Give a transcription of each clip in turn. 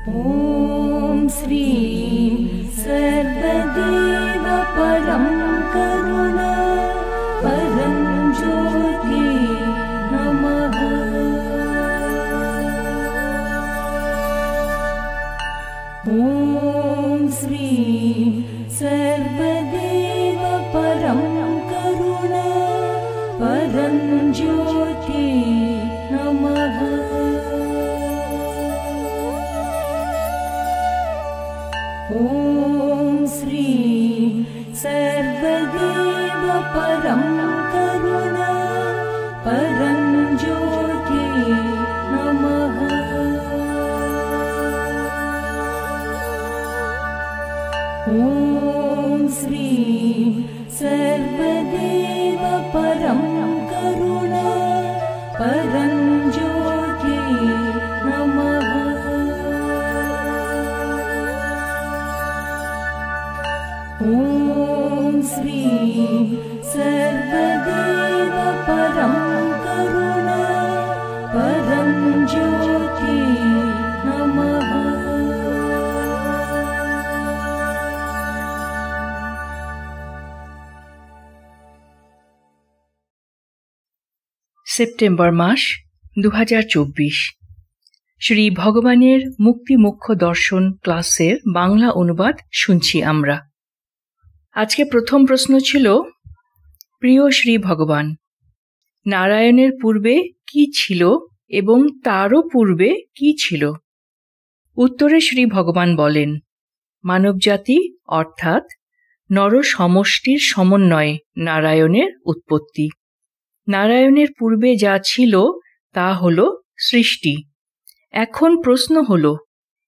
ॐ श्रीं सर्वदेव परं करुण परं ज्योति नमः। ॐ श्रीं सर्वदेव परं करुण परं ज्योति नमः। ॐ श्रीं सर्वदेव परं करुण परं ज्योति नमः। ॐ श्रीं सर्वदेव परं करुण परं ज्योति नमः। ॐ श्रीं सर्वदेव परं करुण परं ज्योति नमः। সেপ্টেম্বর মাস 2024 শ্রী ভগবানের মুক্তি মুখ্য দর্শন ক্লাসের বাংলা অনুবাদ শুনছি আমরা। আজকে প্রথম প্রশ্ন ছিল, প্রিয় শ্রী ভগবান, নারায়ণের পূর্বে কি ছিল এবং তারও পূর্বে কি ছিল? উত্তরে শ্রী ভগবান বলেন, মানবজাতি অর্থাৎ নর সমষ্টির সমন্বয়ে নারায়ণের উৎপত্তি। নারায়ণের পূর্বে যা ছিল তা হল সৃষ্টি। এখন প্রশ্ন হল,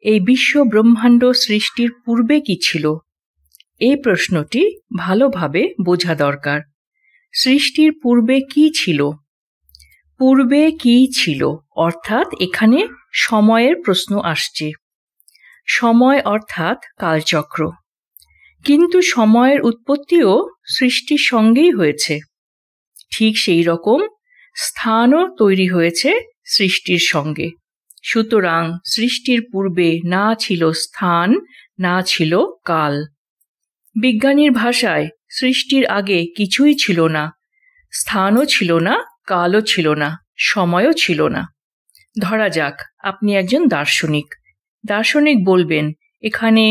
এই বিশ্ব ব্রহ্মাণ্ড সৃষ্টির পূর্বে কি ছিল? এই প্রশ্নটি ভালোভাবে বোঝা দরকার। সৃষ্টির পূর্বে কি ছিল? পূর্বে কি ছিল অর্থাৎ এখানে সময়ের প্রশ্ন আসছে। সময় অর্থাৎ কালচক্র। কিন্তু সময়ের উৎপত্তিও সৃষ্টির সঙ্গেই হয়েছে। ঠিক সেই রকম স্থানও তৈরি হয়েছে সৃষ্টির সঙ্গে। সুতরাং সৃষ্টির পূর্বে না ছিল স্থান, না ছিল কাল। বিজ্ঞানীর ভাষায় সৃষ্টির আগে কিছুই ছিল না, স্থানও ছিল না, কালও ছিল না, সময়ও ছিল না। ধরা যাক আপনি একজন দার্শনিক। দার্শনিক বলবেন এখানে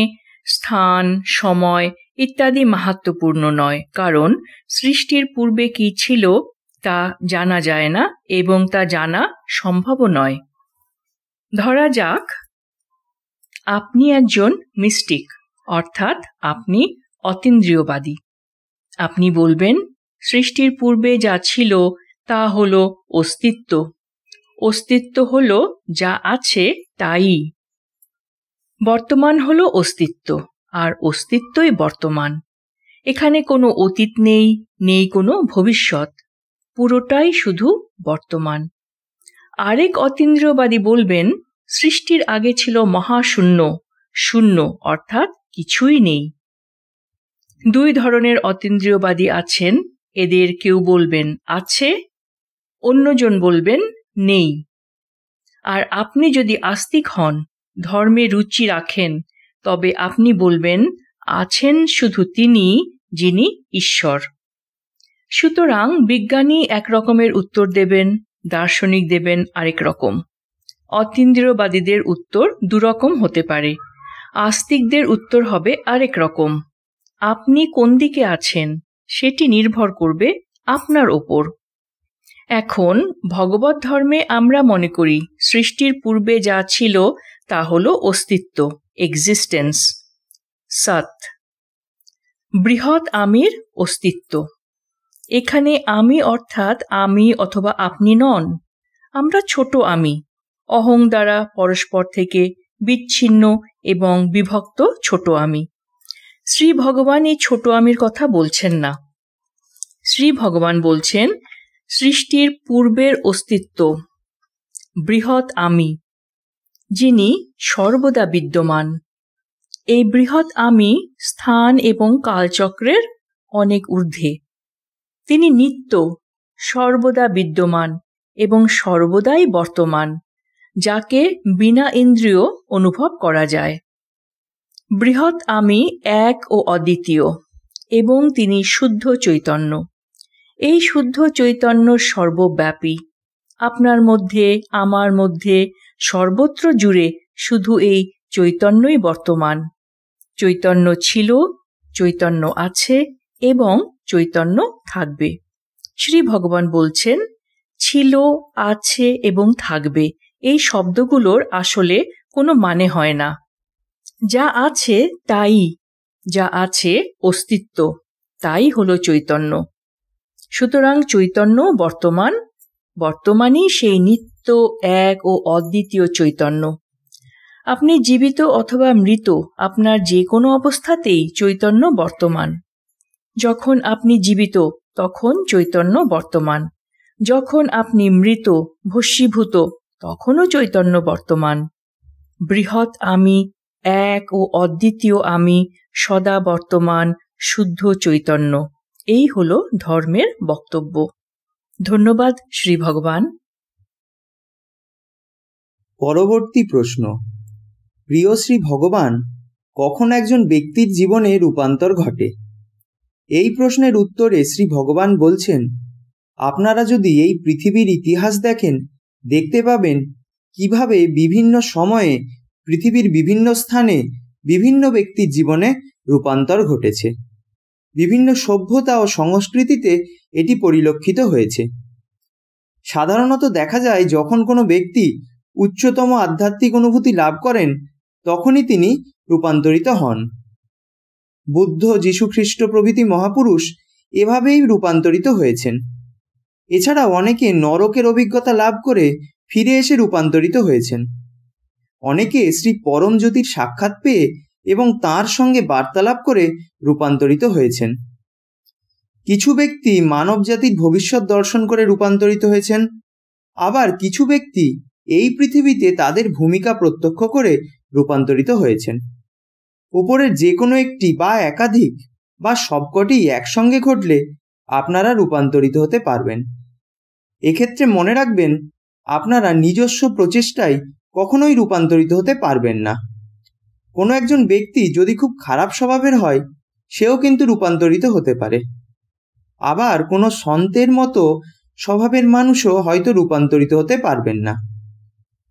স্থান, সময় ইত্যাদি মাহাত্ম্যপূর্ণ নয়, কারণ সৃষ্টির পূর্বে কি ছিল তা জানা যায় না এবং তা জানা সম্ভবও নয়। ধরা যাক আপনি একজন মিস্টিক, অর্থাৎ আপনি অতীন্দ্রিয়বাদী। আপনি বলবেন সৃষ্টির পূর্বে যা ছিল তা হল অস্তিত্ব। অস্তিত্ব হল যা আছে তাই। বর্তমান হল অস্তিত্ব, আর অস্তিত্বই বর্তমান। এখানে কোনো অতীত নেই, নেই কোনো ভবিষ্যৎ, পুরোটাই শুধু বর্তমান। আরেক অতীন্দ্রিয়বাদী বলবেন সৃষ্টির আগে ছিল মহাশূন্য, শূন্য অর্থাৎ কিছুই নেই। দুই ধরনের অতীন্দ্রিয়বাদী আছেন। এদের কেউ বলবেন আছে, অন্যজন বলবেন নেই। আর আপনি যদি আস্তিক হন, ধর্মে রুচি রাখেন, তবে আপনি বলবেন আছেন শুধু তিনি, যিনি ঈশ্বর। সুতরাং বিজ্ঞানী এক রকমের উত্তর দেবেন, দার্শনিক দেবেন আরেক রকম। অতীন্দ্রিয়বাদীদের উত্তর দুরকম হতে পারে, আস্তিকদের উত্তর হবে আরেক রকম। আপনি কোন দিকে আছেন সেটি নির্ভর করবে আপনার ওপর। এখন ভগবত ধর্মে আমরা মনে করি সৃষ্টির পূর্বে যা ছিল তা হল অস্তিত্ব, এক্সিস্টেন্স, সৎ। বৃহৎ আমির অস্তিত্ব। এখানে আমি অর্থাৎ আমি অথবা আপনি নন, আমরা ছোট আমি, অহং দ্বারা পরস্পর থেকে বিচ্ছিন্ন এবং বিভক্ত ছোট আমি। শ্রী ভগবান এই ছোট আমির কথা বলছেন না। শ্রী ভগবান বলছেন সৃষ্টির পূর্বের অস্তিত্ব, বৃহৎ আমি, যিনি সর্বদা বিদ্যমান। এই বৃহৎ আমি স্থান এবং কালচক্রের অনেক ঊর্ধ্বে। তিনি নিত্য, সর্বদা বিদ্যমান এবং সর্বদাই বর্তমান। যাকে বিনা ইন্দ্রিয় অনুভব করা যায়। বৃহৎ আমি এক ও অদ্বিতীয়, এবং তিনি শুদ্ধ চৈতন্য। এই শুদ্ধ চৈতন্য সর্বব্যাপী। আপনার মধ্যে, আমার মধ্যে, সর্বত্র জুড়ে শুধু এই চৈতন্যই বর্তমান। চৈতন্য ছিল, চৈতন্য আছে এবং চৈতন্য থাকবে। শ্রী ভগবান বলছেন, ছিল, আছে এবং থাকবে এই শব্দগুলোর আসলে কোনো মানে হয় না। যা আছে তাই, যা আছে অস্তিত্ব, তাই হলো চৈতন্য। সুতরাং চৈতন্য বর্তমান, বর্তমানই সেই নিত্য এক ও অদ্বিতীয় চৈতন্য। আপনি জীবিত অথবা মৃত, আপনার যে কোনো অবস্থাতেই চৈতন্য বর্তমান। যখন আপনি জীবিত তখন চৈতন্য বর্তমান, যখন আপনি মৃত, ভস্মীভূত, তখনও চৈতন্য বর্তমান। বৃহৎ আমি এক ও অদ্বিতীয় আমি সদা বর্তমান শুদ্ধ চৈতন্য, এই হল ধর্মের বক্তব্য। ধন্যবাদ শ্রী ভগবান। পরবর্তী প্রশ্ন, প্রিয় শ্রী ভগবান, কখন একজন ব্যক্তির জীবনে রূপান্তর ঘটে? এই প্রশ্নের উত্তরে শ্রী ভগবান বলছেন, আপনারা যদি এই পৃথিবীর ইতিহাস দেখেন, দেখতে পাবেন কিভাবে বিভিন্ন সময়ে পৃথিবীর বিভিন্ন স্থানে বিভিন্ন ব্যক্তির জীবনে রূপান্তর ঘটেছে। বিভিন্ন সভ্যতা ও সংস্কৃতিতে এটি পরিলক্ষিত হয়েছে। সাধারণত দেখা যায়, যখন কোনো ব্যক্তি উচ্চতম আধ্যাত্মিক অনুভূতি লাভ করেন, তখনই তিনি রূপান্তরিত হন। বুদ্ধ, যীশুখ্রিস্ট প্রভৃতি মহাপুরুষ এভাবেই রূপান্তরিত হয়েছেন। এছাড়াও অনেকে নরকের অভিজ্ঞতা লাভ করে ফিরে এসে রূপান্তরিত হয়েছেন। অনেকে শ্রী পরম জ্যোতির সাক্ষাৎ পেয়ে এবং তাঁর সঙ্গে বার্তালাপ করে রূপান্তরিত হয়েছেন। কিছু ব্যক্তি মানব জাতির ভবিষ্যৎ দর্শন করে রূপান্তরিত হয়েছেন। আবার কিছু ব্যক্তি এই পৃথিবীতে তাদের ভূমিকা প্রত্যক্ষ করে রূপান্তরিত হয়েছেন। উপরের যে কোনো একটি বা একাধিক বা সবকটি একসঙ্গে ঘটলে আপনারা রূপান্তরিত হতে পারবেন। এক্ষেত্রে মনে রাখবেন, আপনারা নিজস্ব প্রচেষ্টায় কখনোই রূপান্তরিত হতে পারবেন না। কোনো একজন ব্যক্তি যদি খুব খারাপ স্বভাবের হয়, সেও কিন্তু রূপান্তরিত হতে পারে। আবার কোনো সন্তের মতো স্বভাবের মানুষও হয়তো রূপান্তরিত হতে পারবেন না।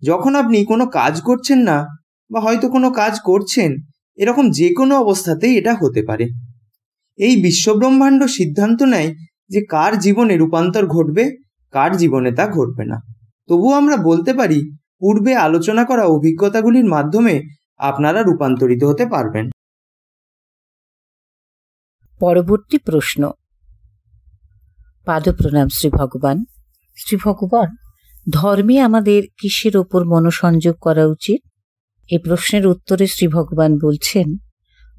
যখন আপনি কোনো কাজ করছেন না বা হয়তো কোনো কাজ করছেন, এরকম যে কোনো অবস্থাতেই এটা হতে পারে। এই বিশ্বব্রহ্মাণ্ড সিদ্ধান্ত নেয় যে কার জীবনে রূপান্তর ঘটবে, কার জীবনে তা ঘটবে না। তবুও আমরা বলতে পারি, পূর্বে আলোচনা করা অভিজ্ঞতাগুলির মাধ্যমে আপনারা রূপান্তরিত হতে পারবেন। পরবর্তী প্রশ্ন। পাদপ্রণাম শ্রী ভগবান। শ্রী ভগবান, ধর্মে আমাদের কিসের ওপর মনোসংযোগ করা উচিত? এই প্রশ্নের উত্তরে শ্রী ভগবান বলছেন,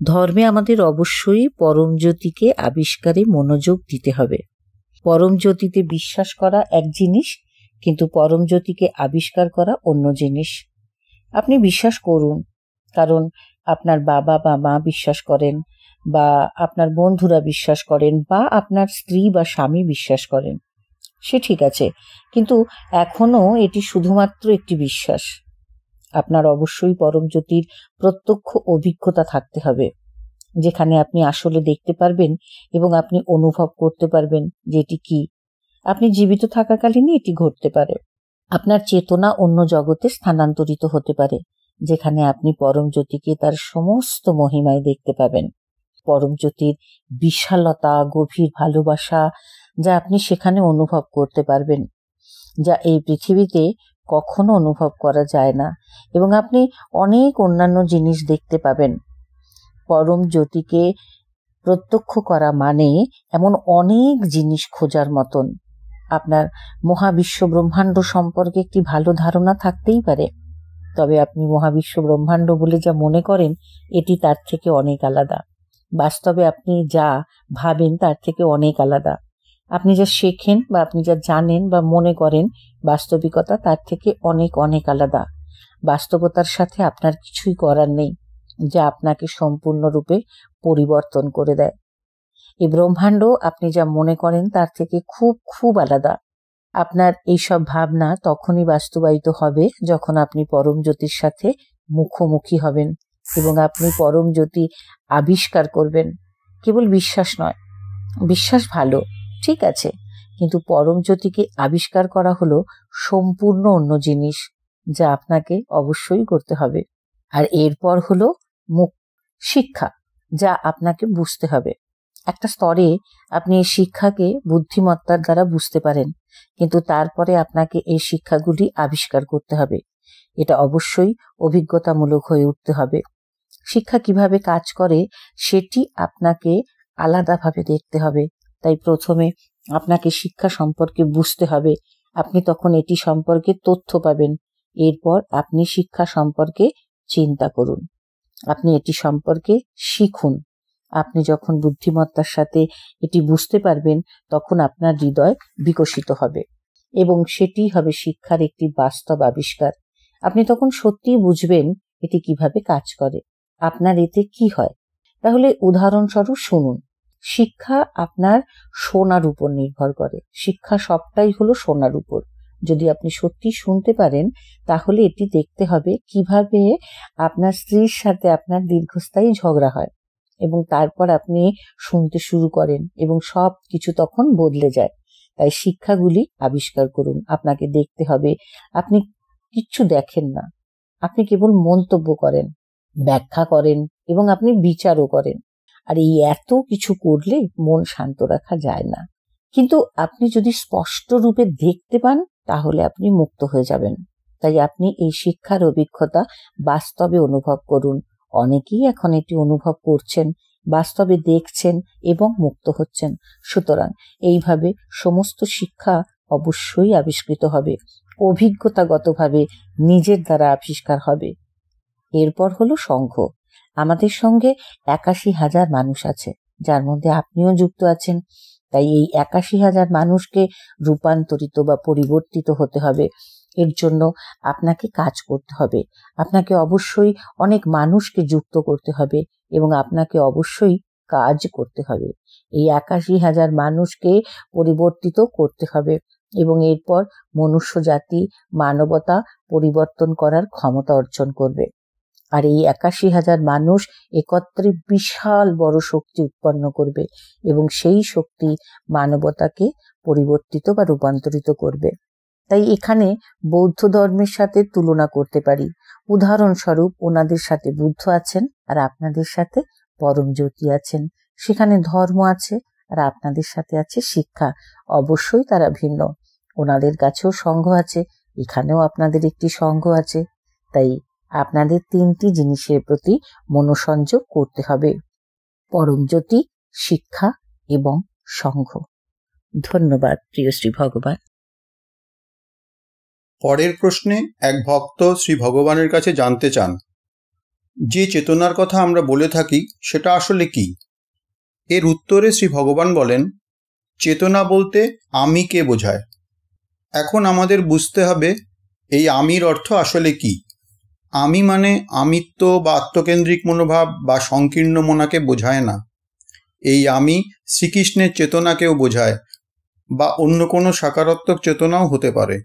ধর্মে আমাদের অবশ্যই পরম জ্যোতিকে আবিষ্কারে মনোযোগ দিতে হবে। পরম জ্যোতিতে বিশ্বাস করা এক জিনিস, কিন্তু পরম জ্যোতিকে আবিষ্কার করা অন্য জিনিস। আপনি বিশ্বাস করুন, কারণ আপনার বাবা বা মা বিশ্বাস করেন, বা আপনার বন্ধুরা বিশ্বাস করেন, বা আপনার স্ত্রী বা স্বামী বিশ্বাস করেন, সে ঠিক আছে, কিন্তু এখনো এটি শুধুমাত্র একটি বিশ্বাস। আপনার অবশ্যই পরম জ্যোতির প্রত্যক্ষ অভিজ্ঞতা থাকতে হবে, যেখানে আপনি আসলে দেখতে পারবেন এবং আপনি অনুভব করতে পারবেন যে এটি কি। আপনি জীবিত থাকাকালীনই এটি ঘটতে পারে। আপনার চেতনা অন্য জগতে স্থানান্তরিত হতে পারে, যেখানে আপনি পরম জ্যোতিকে তার সমস্ত মহিমায় দেখতে পাবেন। পরম জ্যোতির বিশালতা, গভীর ভালোবাসা, যা আপনি সেখানে অনুভব করতে পারবেন, যা এই পৃথিবীতে কখনো অনুভব করা যায় না। এবং আপনি অনেক অন্যান্য জিনিস দেখতে পাবেন। পরম জ্যোতিকে প্রত্যক্ষ করা মানে এমন অনেক জিনিস খোঁজার মতন। আপনার মহাবিশ্ব ব্রহ্মাণ্ড সম্পর্কে একটি ভালো ধারণা থাকতেই পারে, তবে আপনি মহাবিশ্ব ব্রহ্মাণ্ড বলে যা মনে করেন, এটি তার থেকে অনেক আলাদা। বাস্তবে আপনি যা ভাবেন তার থেকে অনেক আলাদা। আপনি যা শেখেন বা আপনি যা জানেন বা মনে করেন, বাস্তবিকতা তার থেকে অনেক অনেক আলাদা। বাস্তবতার সাথে আপনার কিছুই করার নেই, যা আপনাকে সম্পূর্ণরূপে পরিবর্তন করে দেয়। এই ব্রহ্মাণ্ড আপনি যা মনে করেন তার থেকে খুব খুব আলাদা। আপনার এইসব ভাবনা তখনই বাস্তবায়িত হবে যখন আপনি পরম জ্যোতির সাথে মুখোমুখি হবেন এবং আপনি পরম জ্যোতি আবিষ্কার করবেন। কেবল বিশ্বাস নয়, বিশ্বাস ভালো, ঠিক আছে, কিন্তু পরম জ্যোতিকে আবিষ্কার করা হলো সম্পূর্ণ অন্য জিনিস, যা আপনাকে অবশ্যই করতে হবে। আর এরপর হলো শিক্ষা, যা আপনাকে বুঝতে হবে। একটা স্তরে আপনি এই শিক্ষাকে বুদ্ধিমত্তার দ্বারা বুঝতে পারেন, কিন্তু তারপরে আপনাকে এই শিক্ষাগুলি আবিষ্কার করতে হবে। এটা অবশ্যই অভিজ্ঞতামূলক হয়ে উঠতে হবে। শিক্ষা কিভাবে কাজ করে সেটি আপনাকে আলাদাভাবে দেখতে হবে। তাই প্রথমে আপনাকে শিক্ষা সম্পর্কে বুঝতে হবে, আপনি তখন এটি সম্পর্কে তথ্য পাবেন। এরপর আপনি শিক্ষা সম্পর্কে চিন্তা করুন, আপনি এটি সম্পর্কে শিখুন। আপনি যখন বুদ্ধিমত্তার সাথে এটি বুঝতে পারবেন তখন আপনার হৃদয় বিকশিত হবে এবং সেটি হবে শিক্ষার একটি বাস্তব আবিষ্কার। আপনি তখন সত্যিই বুঝবেন এটি কিভাবে কাজ করে, আপনার এতে কি হয়। তাহলে উদাহরণস্বরূপ শুনুন, শিক্ষা আপনার শোনার উপর নির্ভর করে। শিক্ষা সবটাই হলো শোনার উপর। যদি আপনি সত্যি শুনতে পারেন তাহলে এটি দেখতে হবে কিভাবে আপনার স্ত্রীর সাথে আপনার দীর্ঘস্থায়ী ঝগড়া হয় এবং তারপর আপনি শুনতে শুরু করেন এবং সব কিছু তখন বদলে যায়। তাই শিক্ষাগুলি আবিষ্কার করুন। আপনাকে দেখতে হবে, আপনি কিচ্ছু দেখেন না, আপনি কেবল মন্তব্য করেন, ব্যাখ্যা করেন এবং আপনি বিচারও করেন। আর এই এত কিছু করলে মন শান্ত রাখা যায় না, কিন্তু আপনি যদি স্পষ্ট রূপে দেখতে পান তাহলে আপনি মুক্ত হয়ে যাবেন। তাই আপনি এই শিক্ষার অভিজ্ঞতা বাস্তবে অনুভব করুন। অনেকেই এখন এটি অনুভব করছেন, বাস্তবে দেখছেন এবং মুক্ত হচ্ছেন। সুতরাং এইভাবে সমস্ত শিক্ষা অবশ্যই আবিষ্কৃত হবে, অভিজ্ঞতাগতভাবে নিজের দ্বারা আবিষ্কার হবে। এরপর হলো সংঘ। আমাদের সঙ্গে ৮১,০০০ মানুষ আছে, যার মধ্যে আপনিও যুক্ত আছেন। তাই এই ৮১,০০০ মানুষকে রূপান্তরিত বা পরিবর্তিত হতে হবে। এর জন্য আপনাকে কাজ করতে হবে, আপনাকে অবশ্যই অনেক মানুষকে যুক্ত করতে হবে এবং আপনাকে অবশ্যই কাজ করতে হবে। এই ৮১,০০০ মানুষকে পরিবর্তিত করতে হবে এবং এরপর মনুষ্য জাতি, মানবতা পরিবর্তন করার ক্ষমতা অর্জন করবে। আর এই ৮১,০০০ মানুষ একত্রে বিশাল বড় শক্তি উৎপন্ন করবে এবং সেই শক্তি মানবতাকে পরিবর্তিত বা রূপান্তরিত করবে। তাই এখানে বৌদ্ধ ধর্মের সাথে তুলনা করতে পারি। উদাহরণস্বরূপ ওনাদের সাথে বুদ্ধ আছেন আর আপনাদের সাথে পরম জ্যোতি আছেন। সেখানে ধর্ম আছে আর আপনাদের সাথে আছে শিক্ষা। অবশ্যই তারা ভিন্ন। ওনাদের কাছেও সংঘ আছে, এখানেও আপনাদের একটি সংঘ আছে। তাই আপনাদের ৩টি জিনিসের প্রতি মনোসংযোগ করতে হবে: পরম জ্যোতি, শিক্ষা এবং সংঘ। ধন্যবাদ প্রিয় শ্রী ভগবান। পরের প্রশ্নে এক ভক্ত শ্রী ভগবানের কাছে জানতে চান, যে চেতনার কথা আমরা বলে থাকি সেটা আসলে কি? এর উত্তরে শ্রী ভগবান বলেন, চেতনা বলতে আমিকে বোঝায়। এখন আমাদের বুঝতে হবে এই আমির অর্থ আসলে কি। আমি মানে আমিত্ব বা আত্মকেন্দ্রিক মনোভাব বা সংকীর্ণ মনাকে বোঝায় না। এই আমি শ্রীকৃষ্ণের চেতনাকেও বোঝায় বা অন্য কোনো সাকারাত্মক চেতনাও হতে পারে।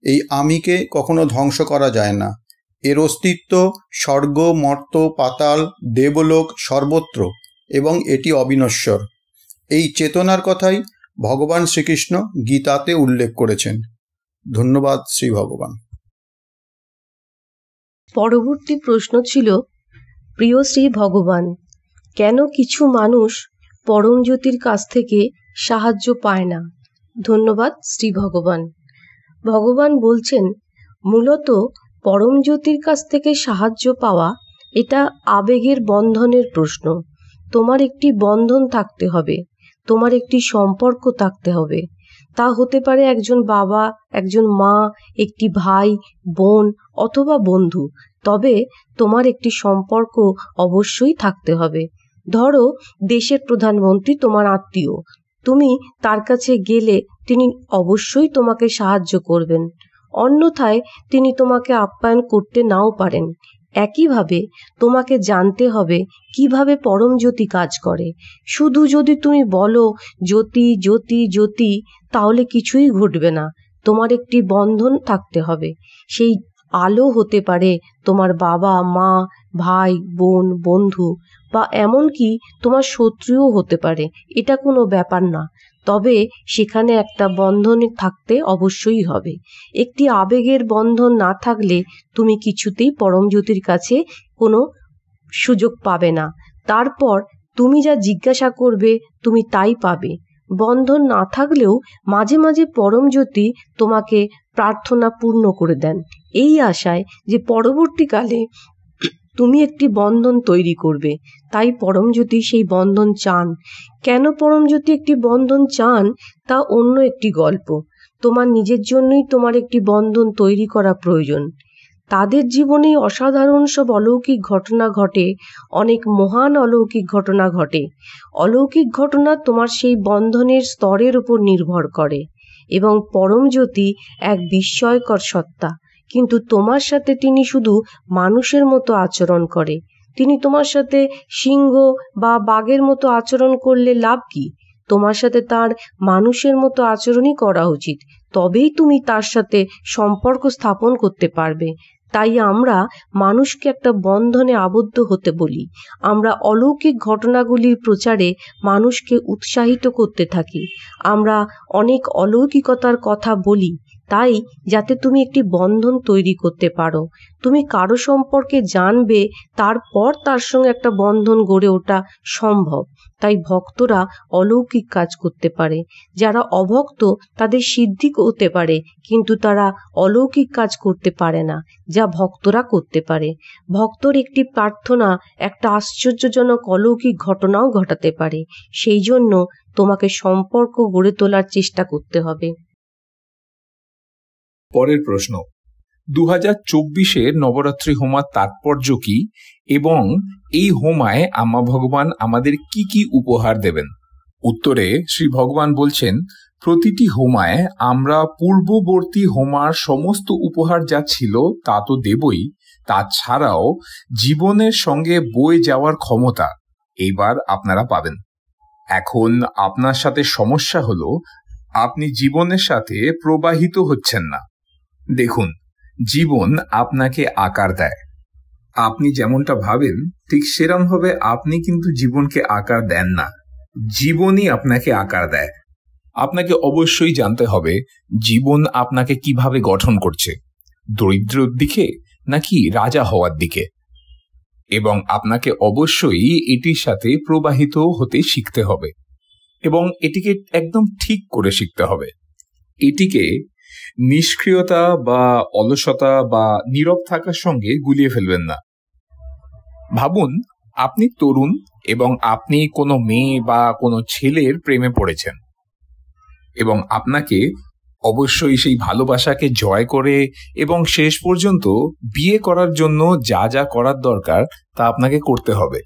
এই আমিকে কখনো ধ্বংস করা যায় না। এর অস্তিত্ব স্বর্গ, মর্ত, পাতাল, দেবলোক সর্বত্র এবং এটি অবিনশ্বর। এই চেতনার কথাই ভগবান শ্রীকৃষ্ণ গীতাতে উল্লেখ করেছেন। ধন্যবাদ শ্রী ভগবান। পরবর্তী প্রশ্ন ছিল, প্রিয় শ্রী ভগবান, কেন কিছু মানুষ পরম জ্যোতির কাছ থেকে সাহায্য পায় না? ধন্যবাদ শ্রী ভগবান। ভগবান বলছেন, মূলত পরম জ্যোতির কাছ থেকে সাহায্য পাওয়া এটা আবেগের বন্ধনের প্রশ্ন। তোমার একটি বন্ধন থাকতে হবে, তোমার একটি সম্পর্ক থাকতে হবে। তা হতে পারে একজন বাবা, একজন মা, একটি ভাই, বোন অথবা বন্ধু। তবে তোমার একটি সম্পর্ক অবশ্যই থাকতে হবে। ধরো দেশের প্রধানমন্ত্রী তোমার আত্মীয়, তুমি তার কাছে গেলে তিনি অবশ্যই তোমাকে সাহায্য করবেন। অন্যথায় তিনি তোমাকে আপ্যায়ন করতে নাও পারেন। একইভাবে তোমাকে জানতে হবে কিভাবে পরম জ্যোতি কাজ করে। শুধু যদি তুমি বলো জ্যোতি জ্যোতি জ্যোতি, তাহলে কিছুই ঘটবে না। তোমার একটি বন্ধন থাকতে হবে। সেই আলো হতে পারে তোমার বাবা মা, ভাই বোন, বন্ধু, বা এমনকি তোমার শত্রুও হতে পারে। এটা কোনো ব্যাপার না, তবে সেখানে একটা বন্ধন থাকতে অবশ্যই হবে। একটি আবেগের বন্ধন না থাকলে তুমি কিছুতেই পরম জ্যোতির কাছে কোনো সুযোগ পাবে না। তারপর তুমি যা জিজ্ঞাসা করবে তুমি তাই পাবে। বন্ধন না থাকলেও মাঝে মাঝে পরম জ্যোতি তোমাকে প্রার্থনা পূর্ণ করে দেন, এই আশায় যে পরবর্তীকালে তুমি একটি বন্ধন তৈরি করবে। তাই পরমজ্যোতি সেই বন্ধন চান। কেন পরমজ্যোতি একটি বন্ধন চান তা অন্য একটি গল্প। তোমার নিজের জন্যই তোমার একটি বন্ধন তৈরি করা প্রয়োজন। তাদের জীবনে অসাধারণ সব অলৌকিক ঘটনা ঘটে, অনেক মহান অলৌকিক ঘটনা ঘটে। অলৌকিক ঘটনা তোমার সেই বন্ধনের স্তরের উপর নির্ভর করে। এবং পরমজ্যোতি এক বিস্ময়কর সত্তা, কিন্তু তোমার সাথে তিনি শুধু মানুষের মতো আচরণ করে। তিনি তোমার সাথে সিংহ বা বাঘের মতো আচরণ করলে লাভ কি? তোমার সাথে তার মানুষের মতো আচরণই করা উচিত, তবেই তুমি তার সাথে সম্পর্ক স্থাপন করতে পারবে। তাই আমরা মানুষকে একটা বন্ধনে আবদ্ধ হতে বলি। আমরা অলৌকিক ঘটনাগুলির প্রচারে মানুষকে উৎসাহিত করতে থাকি। আমরা অনেক অলৌকিকতার কথা বলি, তাই যাতে তুমি একটি বন্ধন তৈরি করতে পারো। তুমি কারো সম্পর্কে জানবে, তারপর তার সঙ্গে একটা বন্ধন গড়ে ওঠা সম্ভব। তাই ভক্তরা অলৌকিক কাজ করতে পারে। যারা অভক্ত তাদের সিদ্ধি হতে পারে, কিন্তু তারা অলৌকিক কাজ করতে পারে না যা ভক্তরা করতে পারে। ভক্তর একটি প্রার্থনা একটা আশ্চর্যজনক অলৌকিক ঘটনাও ঘটাতে পারে। সেই জন্য তোমাকে সম্পর্ক গড়ে তোলার চেষ্টা করতে হবে। পরের প্রশ্ন, 2024-এর নবরাত্রি হোমার তাৎপর্য কি এবং এই হোমায় আম্মা ভগবান আমাদের কি কি উপহার দেবেন? উত্তরে শ্রী ভগবান বলছেন, প্রতিটি হোমায় আমরা পূর্ববর্তী হোমার সমস্ত উপহার যা ছিল তা তো দেবই, তাছাড়াও জীবনের সঙ্গে বয়ে যাওয়ার ক্ষমতা এইবার আপনারা পাবেন। এখন আপনার সাথে সমস্যা হলো আপনি জীবনের সাথে প্রবাহিত হচ্ছেন না। দেখুন, জীবন আপনাকে আকার দেয়। আপনি যেমনটা ভাবেন ঠিক সেরকমভাবে আপনি কিন্তু জীবনকে আকার দেন না, জীবনই আপনাকে আকার দেয়। আপনাকে অবশ্যই জানতে হবে জীবন আপনাকে কিভাবে গঠন করছে, দরিদ্রর দিকে নাকি রাজা হওয়ার দিকে। এবং আপনাকে অবশ্যই এটির সাথে প্রবাহিত হতে শিখতে হবে এবং এটিকে একদম ঠিক করে শিখতে হবে। এটিকে নিষ্ক্রিয়তা বা অলসতা বা নীরব থাকার সঙ্গে গুলিয়ে ফেলবেন না। ভাবুন, আপনি তরুণ এবং আপনি কোনো মেয়ে বা কোনো ছেলের প্রেমে পড়েছেন এবং আপনাকে অবশ্যই সেই ভালোবাসাকে জয় করে এবং শেষ পর্যন্ত বিয়ে করার জন্য যা যা করার দরকার তা আপনাকে করতে হবে।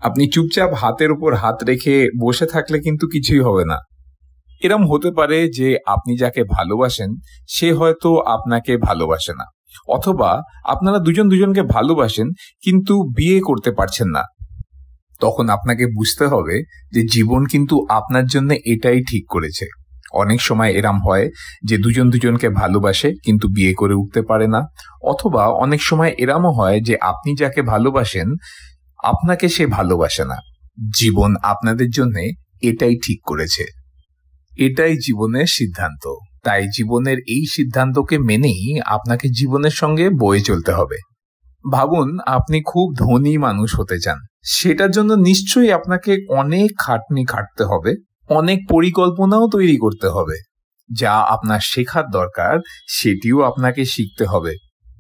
আপনি চুপচাপ হাতের উপর হাত রেখে বসে থাকলে কিন্তু কিছুই হবে না। এরম হতে পারে যে আপনি যাকে ভালোবাসেন সে হয়তো আপনাকে ভালোবাসে না, অথবা আপনারা দুজন দুজনকে ভালোবাসেন কিন্তু বিয়ে করতে পারছেন না। তখন আপনাকে বুঝতে হবে যে জীবন কিন্তু আপনার জন্য এটাই ঠিক করেছে। অনেক সময় এরম হয় যে দুজন দুজনকে ভালোবাসে কিন্তু বিয়ে করে উঠতে পারে না, অথবা অনেক সময় এরমও হয় যে আপনি যাকে ভালোবাসেন আপনাকে সে ভালোবাসে না। জীবন আপনাদের জন্য এটাই ঠিক করেছে, এটাই জীবনের সিদ্ধান্ত। তাই জীবনের এই সিদ্ধান্তকে মেনেই আপনাকে জীবনের সঙ্গে বয়ে চলতে হবে। ভাবুন, আপনি খুব ধনী মানুষ হতে চান, সেটার জন্য নিশ্চয়ই আপনাকে অনেক খাটনি খাটতে হবে, অনেক পরিকল্পনাও তৈরি করতে হবে। যা আপনার শেখার দরকার সেটিও আপনাকে শিখতে হবে।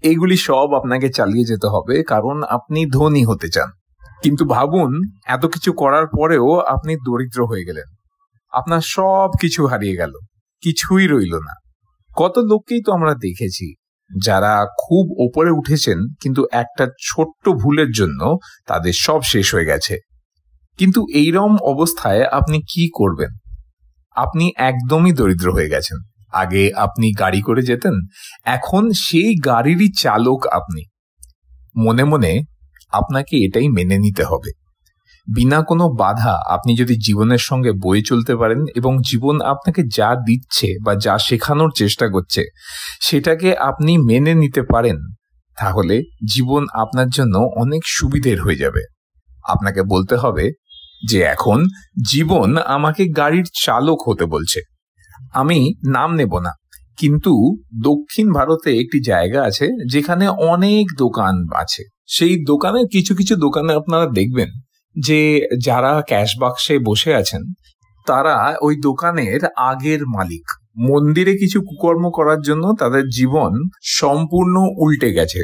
এগুলি সব আপনাকে চালিয়ে যেতে হবে কারণ আপনি ধনী হতে চান। কিন্তু ভাবুন, এত কিছু করার পরেও আপনি দরিদ্র হয়ে গেলেন, আপনার সব কিছু হারিয়ে গেল, কিছুই রইল না। কত লোককেই তো আমরা দেখেছি যারা খুব ওপরে উঠেছেন কিন্তু একটা ছোট্ট ভুলের জন্য তাদের সব শেষ হয়ে গেছে। কিন্তু এইরকম অবস্থায় আপনি কি করবেন? আপনি একদমই দরিদ্র হয়ে গেছেন। আগে আপনি গাড়ি করে যেতেন, এখন সেই গাড়িরই চালক আপনি। মনে মনে আপনাকে এটাই মেনে নিতে হবে। বিনা কোনো বাধা আপনি যদি জীবনের সঙ্গে বয়ে চলতে পারেন এবং জীবন আপনাকে যা দিচ্ছে বা যা শেখানোর চেষ্টা করছে সেটাকে আপনি মেনে নিতে পারেন, তাহলে জীবন আপনার জন্য অনেক সুবিধের হয়ে যাবে। আপনাকে বলতে হবে যে এখন জীবন আমাকে গাড়ির চালক হতে বলছে। আমি নাম নেব না, কিন্তু দক্ষিণ ভারতে একটি জায়গা আছে যেখানে অনেক দোকান আছে। সেই দোকানের কিছু কিছু দোকানে আপনারা দেখবেন যে যারা ক্যাশ বাক্সে বসে আছেন তারা ওই দোকানের আগের মালিক। মন্দিরে কিছু কুকর্ম করার জন্য তাদের জীবন সম্পূর্ণ উল্টে গেছে।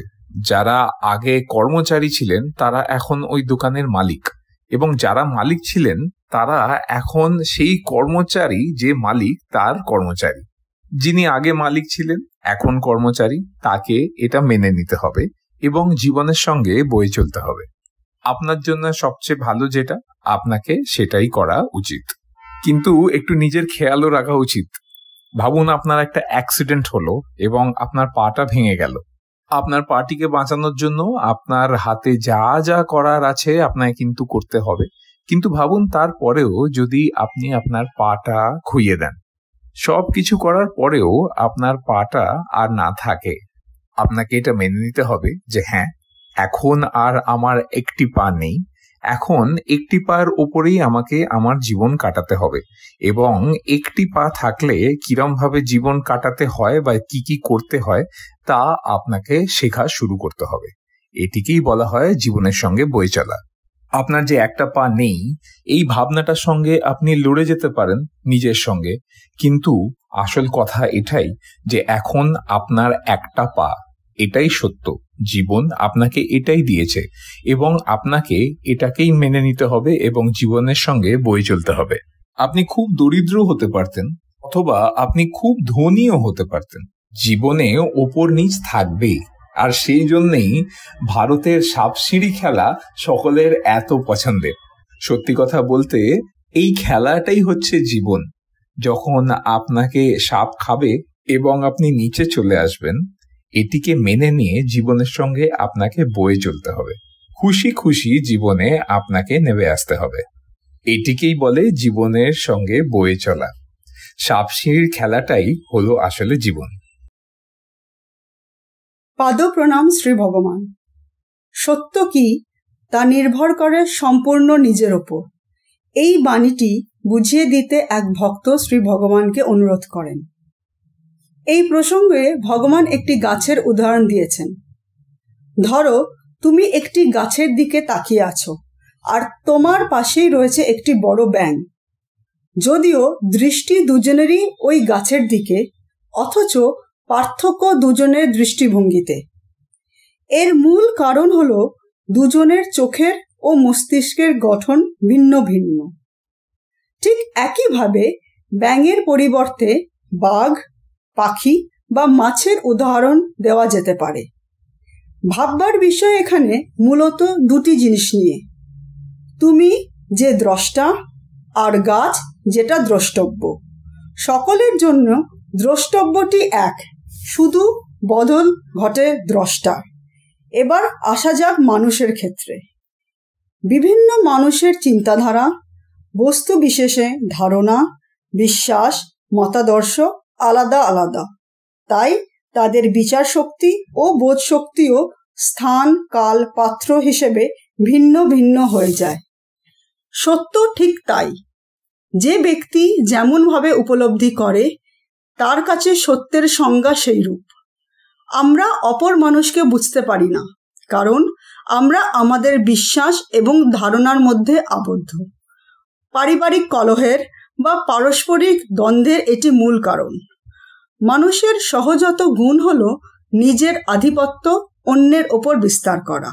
যারা আগে কর্মচারী ছিলেন তারা এখন ওই দোকানের মালিক, এবং যারা মালিক ছিলেন তারা এখন সেই কর্মচারী যে মালিক তার কর্মচারী। যিনি আগে মালিক ছিলেন এখন কর্মচারী, তাকে এটা মেনে নিতে হবে এবং জীবনের সঙ্গে বয়ে চলতে হবে। আপনার জন্য সবচেয়ে ভালো যেটা, আপনাকে সেটাই করা উচিত। কিন্তু একটু নিজের খেয়ালও রাখা উচিত। ভাবুন আপনার একটা অ্যাক্সিডেন্ট হলো এবং আপনার পাটা ভেঙে গেল। আপনার পাটিকে বাঁচানোর জন্য আপনার হাতে যা যা করার আছে আপনাকে কিন্তু করতে হবে। কিন্তু ভাবুন তারপরেও যদি আপনি আপনার পাটা খুইয়ে দেন, সব কিছু করার পরেও আপনার পাটা আর না থাকে, আপনাকে এটা মেনে নিতে হবে যে হ্যাঁ, এখন আর আমার একটি পা নেই, এখন একটি পায়ের ওপরেই আমাকে আমার জীবন কাটাতে হবে, এবং একটি পা থাকলে কিরম ভাবে জীবন কাটাতে হয় বা কি কি করতে হয় তা আপনাকে শেখা শুরু করতে হবে। এটিকেই বলা হয় জীবনের সঙ্গে বয়ে চলা। আপনার যে একটা পা নেই, এই ভাবনাটার সঙ্গে আপনি লড়ে যেতে পারেন নিজের সঙ্গে, কিন্তু আসল কথা এটাই যে এখন আপনার একটা পা, এটাই সত্য। জীবন আপনাকে এটাই দিয়েছে এবং আপনাকে এটাকেই মেনে নিতে হবে এবং জীবনের সঙ্গে বয়ে চলতে হবে। আপনি খুব দরিদ্র হতে পারতেন অথবা আপনি খুব ধনীও হতে পারতেন, জীবনে ওপর নিচ থাকবেই। আর সেই জন্যেই ভারতের সাপসিঁড়ি খেলা সকলের এত পছন্দের। সত্যি কথা বলতে এই খেলাটাই হচ্ছে জীবন। যখন আপনাকে সাপ খাবে এবং আপনি নিচে চলে আসবেন, এটিকে মেনে নিয়ে জীবনের সঙ্গে আপনাকে বয়ে চলতে হবে। খুশি খুশি জীবনে আপনাকে নেমে আসতে হবে। এটিকেই বলে জীবনের সঙ্গে বয়ে চলা। সাপসিঁড়ির খেলাটাই হলো আসলে জীবন। পাদপ্রণাম শ্রী ভগবান। সত্য কি তা নির্ভর করে সম্পূর্ণ নিজের ওপর। এই বাণীটি বুঝিয়ে দিতে এক ভক্ত শ্রী ভগবানকে অনুরোধ করেন। এই প্রসঙ্গে ভগবান একটি গাছের উদাহরণ দিয়েছেন। ধরো তুমি একটি গাছের দিকে তাকিয়ে আছো আর তোমার পাশেই রয়েছে একটি বড় ব্যাঙ। যদিও দৃষ্টি দুজনেরই ওই গাছের দিকে, অথচ পার্থক্য দুজনের দৃষ্টিভঙ্গিতে। এর মূল কারণ হলো দুজনের চোখের ও মস্তিষ্কের গঠন ভিন্ন ভিন্ন। ঠিক একইভাবে ব্যাঙের পরিবর্তে বাঘ, পাখি বা মাছের উদাহরণ দেওয়া যেতে পারে। ভাববার বিষয় এখানে মূলত দুটি জিনিস নিয়ে, তুমি যে দ্রষ্টা আর গাছ যেটা দ্রষ্টব্য। সকলের জন্য দ্রষ্টব্যটি এক, শুধু বদল ঘটে দ্রষ্টার। এবার আসা যাক মানুষের ক্ষেত্রে। বিভিন্ন মানুষের চিন্তাধারা, বস্তু বিশেষে ধারণা, বিশ্বাস, মতাদর্শ আলাদা আলাদা। তাই তাদের বিচার শক্তি ও বোধ শক্তিও স্থান, কাল, পাত্র হিসেবে ভিন্ন ভিন্ন হয়ে যায়। সত্য ঠিক তাই। যে ব্যক্তি যেমনভাবে উপলব্ধি করে তার কাছে সত্যের সংজ্ঞা সেই রূপ। আমরা অপর মানুষকে বুঝতে পারি না, কারণ আমরা আমাদের বিশ্বাস এবং ধারণার মধ্যে আবদ্ধ। পারিবারিক কলহের বা পারস্পরিক দ্বন্দ্বের এটি মূল কারণ। মানুষের সহজাত গুণ হল নিজের আধিপত্য অন্যের ওপর বিস্তার করা।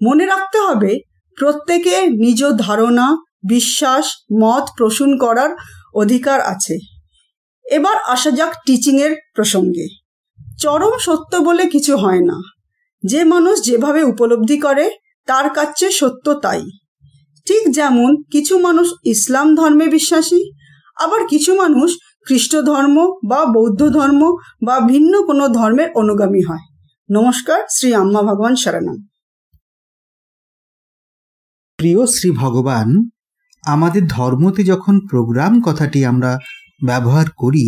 মনে রাখতে হবে, প্রত্যেকের নিজ ধারণা, বিশ্বাস, মত পোষণ করার অধিকার আছে। এবার আসা যাক টিচিংয়ের প্রসঙ্গে। চরম সত্য বলে কিছু হয় না। যে মানুষ যেভাবে উপলব্ধি করে তার কাছে সত্য তাই। ঠিক যেমন কিছু মানুষ ইসলাম ধর্মে বিশ্বাসী, আবার কিছু মানুষ খ্রিস্ট ধর্ম বা বৌদ্ধ ধর্ম বা ভিন্ন কোনো ধর্মের অনুগামী হয়। নমস্কার, শ্রী আম্মা ভগবান শরণম। প্রিয় শ্রী ভগবান, আমাদের ধর্মতে যখন প্রোগ্রাম কথাটি আমরা ব্যবহার করি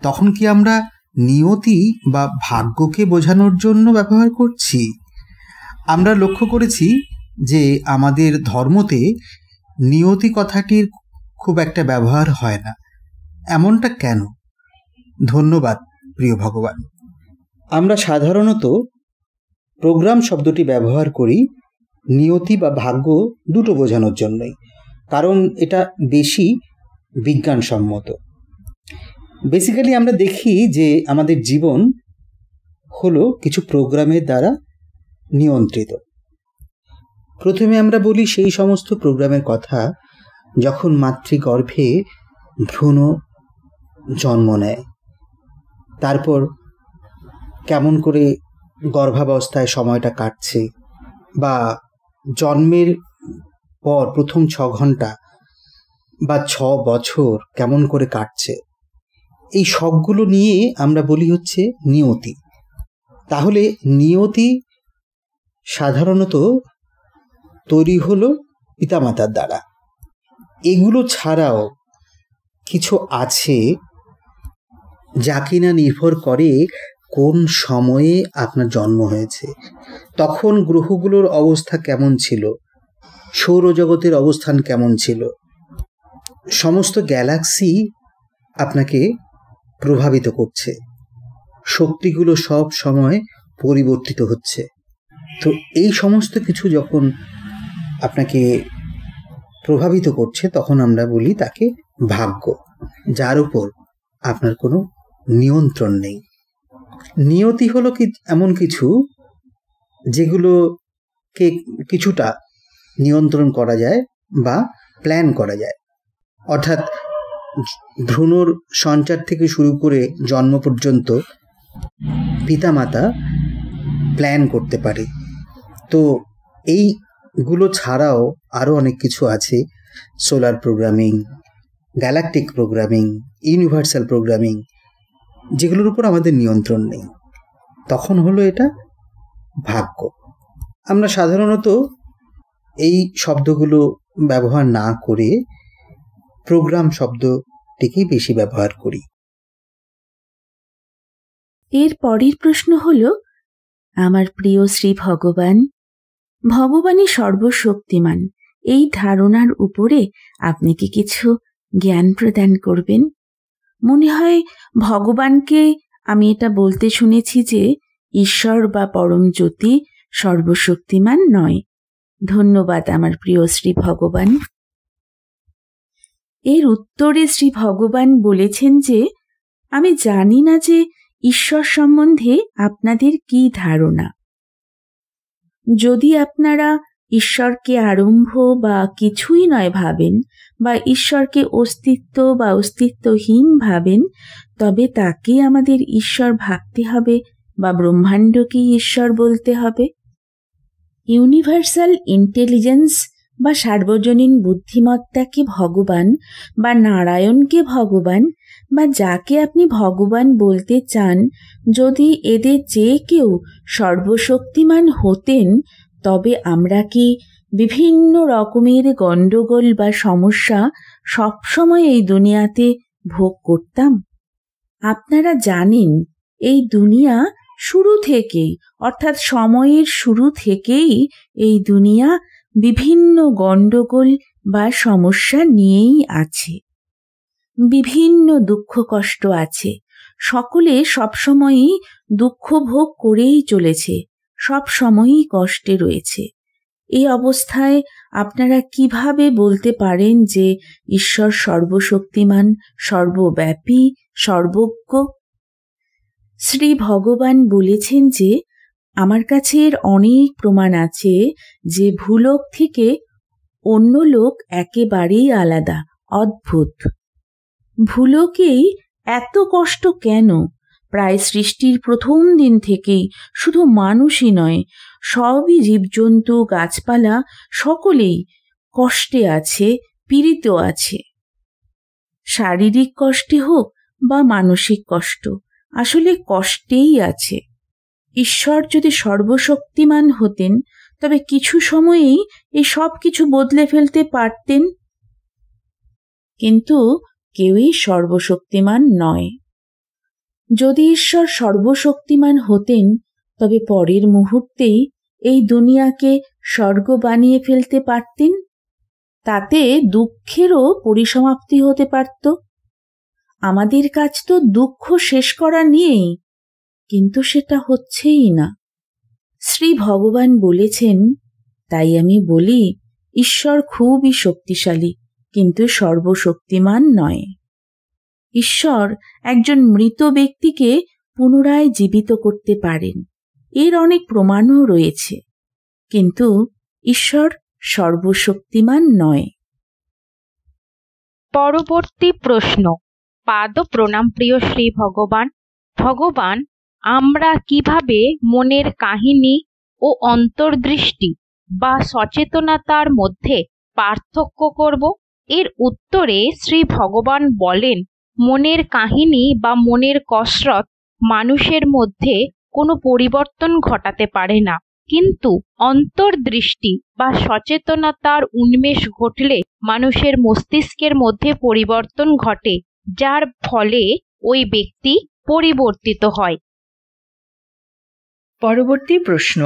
তখন কি আমরা নিয়তি বা ভাগ্যকে বোঝানোর জন্য ব্যবহার করছি? আমরা লক্ষ্য করেছি যে আমাদের ধর্মতে নিয়তি কথাটির খুব একটা ব্যবহার হয় না। এমনটা কেন? ধন্যবাদ প্রিয় ভগবান। আমরা সাধারণত প্রোগ্রাম শব্দটি ব্যবহার করি নিয়তি বা ভাগ্য দুটো বোঝানোর জন্যই, কারণ এটা বেশি বিজ্ঞানসম্মত। বেসিক্যালি আমরা দেখি যে আমাদের জীবন হলো কিছু প্রোগ্রামের দ্বারা নিয়ন্ত্রিত। প্রথমে আমরা বলি সেই সমস্ত প্রোগ্রামের কথা যখন মাতৃগর্ভে ভ্রূণ জন্ম নেয়, তারপর কেমন করে গর্ভাবস্থায় সময়টা কাটছে, বা জন্মের পর প্রথম 6 ঘন্টা বা 6 বছর কেমন করে কাটছে, এই সবগুলো নিয়ে আমরা বলি হচ্ছে নিয়তি। তাহলে নিয়তি সাধারণত তৈরি হলো পিতামাতার দ্বারা। এগুলো ছাড়াও কিছু আছে যা কিনা নির্ভর করে কোন সময়ে আপনার জন্ম হয়েছে, তখন গ্রহগুলোর অবস্থা কেমন ছিল, সৌরজগতের অবস্থান কেমন ছিল। সমস্ত গ্যালাক্সি আপনাকে প্রভাবিত করছে, শক্তিগুলো সব সময় পরিবর্তিত হচ্ছে। তো এই সমস্ত কিছু যখন আপনাকে প্রভাবিত করছে তখন আমরা বলি তাকে ভাগ্য, যার উপর আপনার কোনো নিয়ন্ত্রণ নেই। নিয়তি হলো কি এমন কিছু যেগুলোকে কিছুটা নিয়ন্ত্রণ করা যায় বা প্ল্যান করা যায়। অর্থাৎ ভ্রূণর সঞ্চার থেকে শুরু করে জন্ম পর্যন্ত পিতামাতা প্ল্যান করতে পারে। তো এইগুলো ছাড়াও আরও অনেক কিছু আছে, solar programming, galactic programming, universal programming, যেগুলোর উপর আমাদের নিয়ন্ত্রণ নেই। তখন হলো এটা ভাগ্য। আমরা সাধারণত এই শব্দগুলো ব্যবহার না করে প্রোগ্রাম শব্দটিকেই বেশি ব্যবহার করি। এর পরের প্রশ্ন হল, আমার প্রিয় শ্রী ভগবান, ভগবানই সর্বশক্তিমান, এই ধারণার উপরে আপনি কি কিছু জ্ঞান প্রদান করবেন? মনে হয় ভগবানকে আমি এটা বলতে শুনেছি যে ঈশ্বর বা পরম জ্যোতি সর্বশক্তিমান নয়। ধন্যবাদ আমার প্রিয় শ্রী ভগবান। এর উত্তরে শ্রী ভগবান বলেছেন যে আমি জানি না যে ঈশ্বর সম্বন্ধে আপনাদের কি ধারণা। যদি আপনারা ঈশ্বরকে আরম্ভ বা কিছুই নয় ভাবেন, বা ঈশ্বরকে অস্তিত্ব বা অস্তিত্বহীন ভাবেন, তবে তাকে আমাদের ঈশ্বর ভাবতে হবে বা ব্রহ্মাণ্ডকেই ঈশ্বর বলতে হবে। ইউনিভার্সাল ইন্টেলিজেন্স বা সার্বজনীন বুদ্ধিমত্তাকে ভগবান বা নারায়ণকে ভগবান বা যাকে আপনি ভগবান বলতে চান, যদি এদের যে কেউ সর্বশক্তিমান হতেন, তবে আমরা কি বিভিন্ন রকমের গণ্ডগোল বা সমস্যা সবসময় এই দুনিয়াতে ভোগ করতাম? আপনারা জানেন এই দুনিয়া শুরু থেকেই, অর্থাৎ সময়ের শুরু থেকেই এই দুনিয়া বিভিন্ন গণ্ডগোল বা সমস্যা নিয়েই আছে। বিভিন্ন দুঃখ কষ্ট আছে, সকলে সবসময়ই দুঃখ ভোগ করেই চলেছে, সব সময়ই কষ্টে রয়েছে। এই অবস্থায় আপনারা কিভাবে বলতে পারেন যে ঈশ্বর সর্বশক্তিমান, সর্বব্যাপী, সর্বজ্ঞ? শ্রী ভগবান বলেছেন যে আমার কাছে এর অনেক প্রমাণ আছে যে ভূলোক থেকে অন্য লোক একেবারেই আলাদা, অদ্ভুত। ভূলোকেই এত কষ্ট কেন? প্রায় সৃষ্টির প্রথম দিন থেকেই শুধু মানুষই নয়, সবই জীবজন্তু, গাছপালা সকলেই কষ্টে আছে, পীড়িত আছে। শারীরিক কষ্টে হোক বা মানসিক কষ্ট, আসলে কষ্টেই আছে। ঈশ্বর যদি সর্বশক্তিমান হতেন তবে কিছু সময়েই এই সব কিছু বদলে ফেলতে পারতেন। কিন্তু কেউই সর্বশক্তিমান নয়। যদি ঈশ্বর সর্বশক্তিমান হতেন তবে পরের মুহূর্তেই এই দুনিয়াকে স্বর্গ বানিয়ে ফেলতে পারতেন। তাতে দুঃখেরও পরিসমাপ্তি হতে পারত। আমাদের কাজ তো দুঃখ শেষ করা নিয়েই, কিন্তু সেটা হচ্ছেই না। শ্রী ভগবান বলেছেন, তাই আমি বলি, ঈশ্বর খুবই শক্তিশালী, কিন্তু সর্বশক্তিমান নয়। ঈশ্বর একজন মৃত ব্যক্তিকে পুনরায় জীবিত করতে পারেন, এর অনেক প্রমাণও রয়েছে, কিন্তু ঈশ্বর সর্বশক্তিমান নয়। পরবর্তী প্রশ্ন। পাদ প্রণাম প্রিয় শ্রী ভগবান। ভগবান, আমরা কিভাবে মনের কাহিনী ও অন্তর্দৃষ্টি বা সচেতনতার মধ্যে পার্থক্য করব? এর উত্তরে শ্রী ভগবান বলেন, মনের কাহিনী বা মনের কসরত মানুষের মধ্যে কোনো পরিবর্তন ঘটাতে পারে না, কিন্তু অন্তর্দৃষ্টি বা সচেতনতার উন্মেষ ঘটলে মানুষের মস্তিষ্কের মধ্যে পরিবর্তন ঘটে, যার ফলে ওই ব্যক্তি পরিবর্তিত হয়। পরবর্তী প্রশ্ন।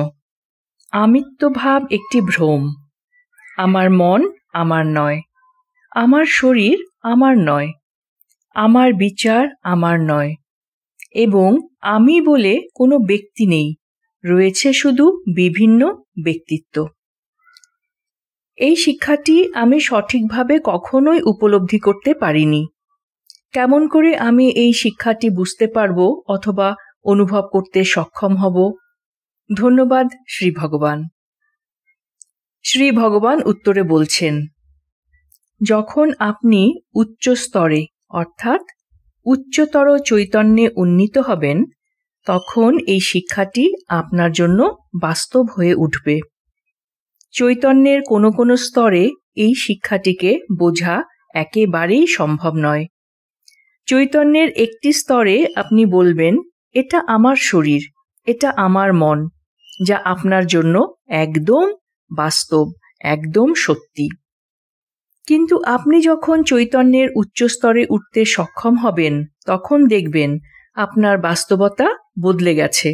আমিত্বভাব একটি ভ্রম। আমার মন আমার নয়, আমার শরীর আমার নয়, আমার বিচার আমার নয়, এবং আমি বলে কোনো ব্যক্তি নেই, রয়েছে শুধু বিভিন্ন ব্যক্তিত্ব। এই শিক্ষাটি আমি সঠিকভাবে কখনোই উপলব্ধি করতে পারিনি। কেমন করে আমি এই শিক্ষাটি বুঝতে পারব অথবা অনুভব করতে সক্ষম হব? ধন্যবাদ শ্রী ভগবান। শ্রী ভগবান উত্তরে বলছেন, যখন আপনি উচ্চ স্তরে অর্থাৎ উচ্চতর চৈতন্যে উন্নীত হবেন, তখন এই শিক্ষাটি আপনার জন্য বাস্তব হয়ে উঠবে। চৈতন্যের কোনো কোনো স্তরে এই শিক্ষাটিকে বোঝা একেবারেই সম্ভব নয়। চৈতন্যের একটি স্তরে আপনি বলবেন, এটা আমার শরীর, এটা আমার মন, যা আপনার জন্য একদম বাস্তব, একদম সত্যি। কিন্তু আপনি যখন চৈতন্যের উচ্চ স্তরে উঠতে সক্ষম হবেন, তখন দেখবেন আপনার বাস্তবতা বদলে গেছে।